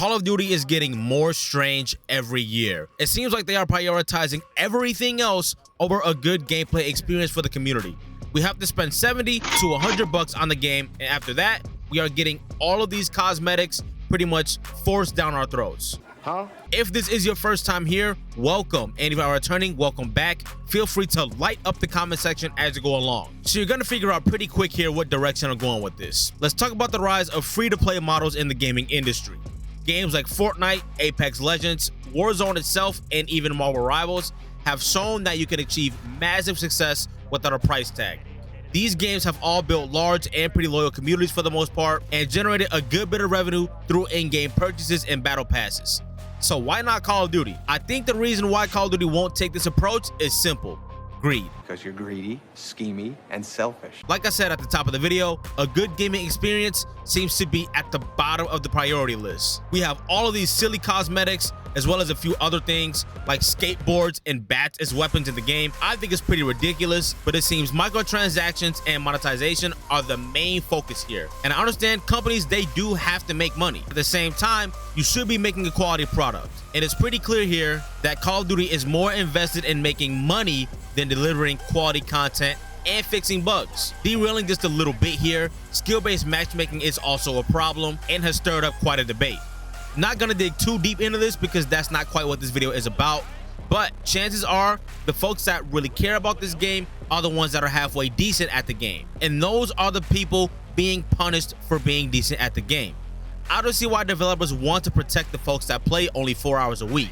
Call of Duty is getting more strange every year. It seems like they are prioritizing everything else over a good gameplay experience for the community. We have to spend 70 to 100 bucks on the game, and after that, we are getting all of these cosmetics pretty much forced down our throats. If this is your first time here, welcome, and if you are returning, welcome back. Feel free to light up the comment section as you go along. So you're gonna figure out pretty quick here what direction I'm going with this. Let's talk about the rise of free-to-play models in the gaming industry. Games like Fortnite, Apex Legends, Warzone itself, and even Marvel Rivals have shown that you can achieve massive success without a price tag. These games have all built large and pretty loyal communities for the most part, and generated a good bit of revenue through in-game purchases and battle passes. So why not Call of Duty? I think the reason why Call of Duty won't take this approach is simple: greed. Because you're greedy, schemy, and selfish. Like I said at the top of the video, a good gaming experience seems to be at the bottom of the priority list. We have all of these silly cosmetics, as well as a few other things like skateboards and bats as weapons in the game. I think it's pretty ridiculous, but it seems microtransactions and monetization are the main focus here. And I understand companies, they do have to make money. At the same time, you should be making a quality product. And it's pretty clear here that Call of Duty is more invested in making money than delivering quality content and fixing bugs. Derailing just a little bit here, skill-based matchmaking is also a problem and has stirred up quite a debate. Not gonna dig too deep into this because that's not quite what this video is about, but chances are the folks that really care about this game are the ones that are halfway decent at the game, and those are the people being punished for being decent at the game. I don't see why developers want to protect the folks that play only 4 hours a week.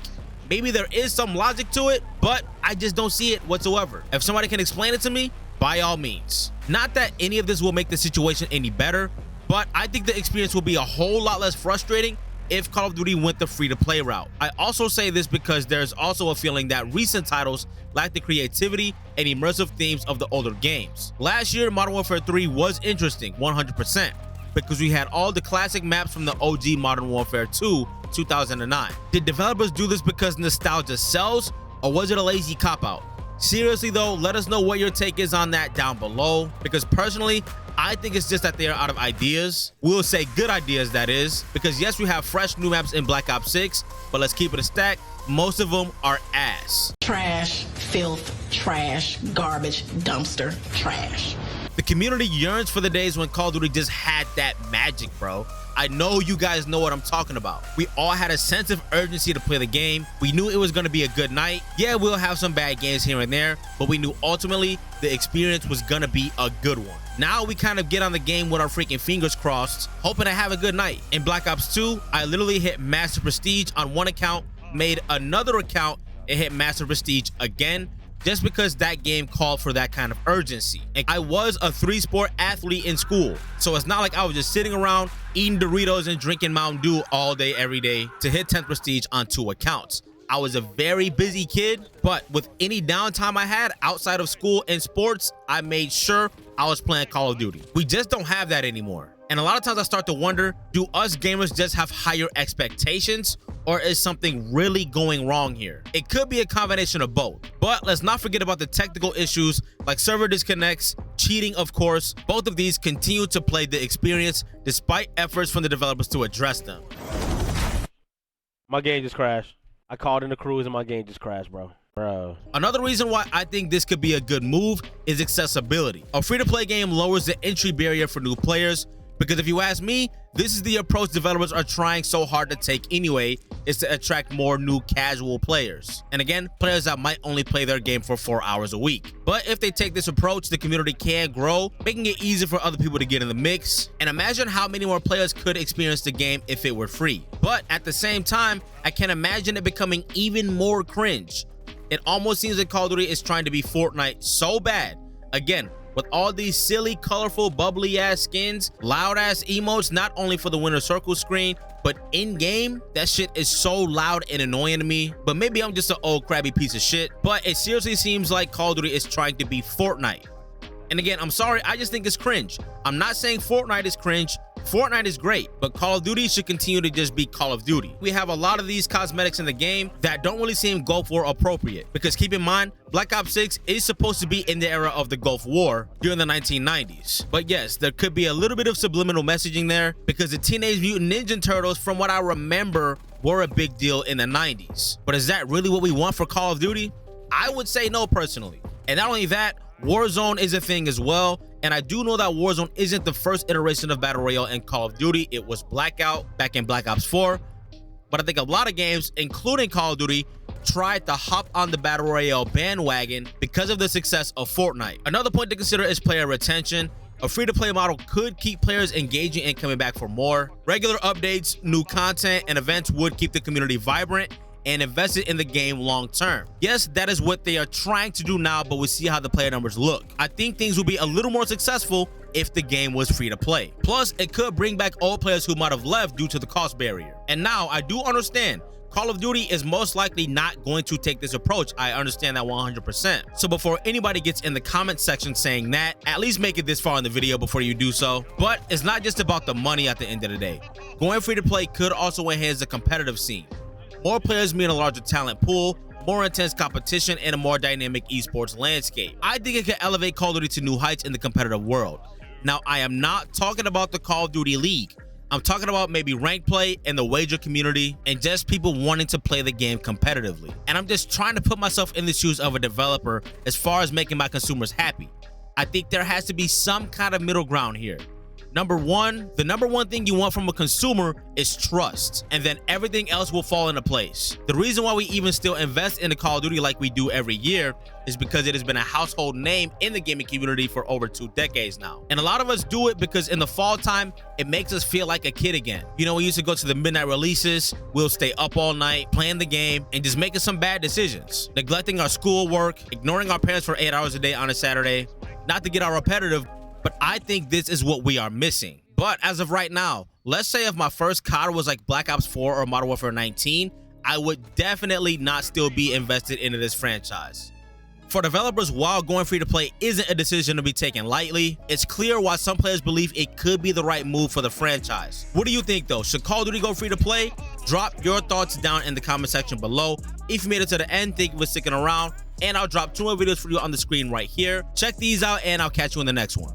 Maybe there is some logic to it, but I just don't see it whatsoever. If somebody can explain it to me, by all means. Not that any of this will make the situation any better, but I think the experience will be a whole lot less frustrating if Call of Duty went the free-to-play route. I also say this because there's also a feeling that recent titles lack the creativity and immersive themes of the older games. Last year, Modern Warfare 3 was interesting, 100%, because we had all the classic maps from the OG Modern Warfare 2, 2009. Did developers do this because nostalgia sells, or was it a lazy cop-out? Seriously though, let us know what your take is on that down below, because personally, I think it's just that they are out of ideas. We'll say good ideas, that is, because yes, we have fresh new maps in Black Ops 6, but let's keep it a stack. Most of them are ass. Trash, filth, trash, garbage, dumpster, trash. The community yearns for the days when Call of Duty just had that magic, bro. I know you guys know what I'm talking about. We all had a sense of urgency to play the game. We knew it was going to be a good night. Yeah, we'll have some bad games here and there, but we knew ultimately the experience was going to be a good one. Now we kind of get on the game with our freaking fingers crossed, hoping to have a good night. In Black Ops 2, I literally hit Master Prestige on one account, made another account, and hit Master Prestige again, just because that game called for that kind of urgency. And I was a 3-sport athlete in school, so it's not like I was just sitting around eating Doritos and drinking Mountain Dew all day, every day to hit 10th Prestige on 2 accounts. I was a very busy kid, but with any downtime I had outside of school and sports, I made sure I was playing Call of Duty. We just don't have that anymore. And a lot of times I start to wonder, do us gamers just have higher expectations, or is something really going wrong here? It could be a combination of both, but let's not forget about the technical issues like server disconnects, cheating, of course. Both of these continue to plague the experience despite efforts from the developers to address them. My game just crashed. I called in the crews and my game just crashed, bro. Another reason why I think this could be a good move is accessibility. A free-to-play game lowers the entry barrier for new players, because if you ask me, this is the approach developers are trying so hard to take anyway, is to attract more new casual players. And again, players that might only play their game for 4 hours a week. But if they take this approach, the community can grow, making it easier for other people to get in the mix. And imagine how many more players could experience the game if it were free. But at the same time, I can imagine it becoming even more cringe. It almost seems that Call of Duty is trying to be Fortnite so bad. Again, with all these silly, colorful, bubbly ass skins, loud ass emotes, not only for the winner circle screen, but in game, that shit is so loud and annoying to me. But maybe I'm just an old crabby piece of shit, but it seriously seems like Call of Duty is trying to be Fortnite. And again, I'm sorry, I just think it's cringe. I'm not saying Fortnite is cringe. Fortnite is great, but Call of Duty should continue to just be Call of Duty. We have a lot of these cosmetics in the game that don't really seem Gulf War appropriate, because keep in mind, Black Ops 6 is supposed to be in the era of the Gulf War during the 1990s. But yes, there could be a little bit of subliminal messaging there, because the Teenage Mutant Ninja Turtles, from what I remember, were a big deal in the 90s. But is that really what we want for Call of Duty? I would say no, personally. And not only that, Warzone is a thing as well, and I do know that Warzone isn't the first iteration of Battle Royale in Call of Duty. It was Blackout back in Black Ops 4, but I think a lot of games, including Call of Duty, tried to hop on the Battle Royale bandwagon because of the success of Fortnite. Another point to consider is player retention. A free-to-play model could keep players engaging and coming back for more. Regular updates, new content, and events would keep the community vibrant and invested in the game long term. Yes, that is what they are trying to do now, but we'll see how the player numbers look. I think things will be a little more successful if the game was free to play. Plus, it could bring back old players who might have left due to the cost barrier. And now, I do understand Call of Duty is most likely not going to take this approach. I understand that 100%. So before anybody gets in the comment section saying that, at least make it this far in the video before you do so. But it's not just about the money at the end of the day. Going free to play could also enhance the competitive scene. More players mean a larger talent pool, more intense competition, and a more dynamic esports landscape. I think it could elevate Call of Duty to new heights in the competitive world. Now, I am not talking about the Call of Duty League. I'm talking about maybe ranked play and the wager community and just people wanting to play the game competitively. And I'm just trying to put myself in the shoes of a developer as far as making my consumers happy. I think there has to be some kind of middle ground here. Number one, the number one thing you want from a consumer is trust, and then everything else will fall into place. The reason why we even still invest in the Call of Duty like we do every year is because it has been a household name in the gaming community for over 2 decades now. And a lot of us do it because in the fall time, it makes us feel like a kid again. You know, we used to go to the midnight releases, we'll stay up all night, playing the game, and just making some bad decisions. Neglecting our schoolwork, ignoring our parents for 8 hours a day on a Saturday. Not to get all repetitive, but I think this is what we are missing. But as of right now, let's say if my first COD was like Black Ops 4 or Modern Warfare 19, I would definitely not still be invested into this franchise. For developers, while going free to play isn't a decision to be taken lightly, it's clear why some players believe it could be the right move for the franchise. What do you think though? Should Call of Duty go free to play? Drop your thoughts down in the comment section below. If you made it to the end, thank you for sticking around, and I'll drop 2 more videos for you on the screen right here. Check these out, and I'll catch you in the next one.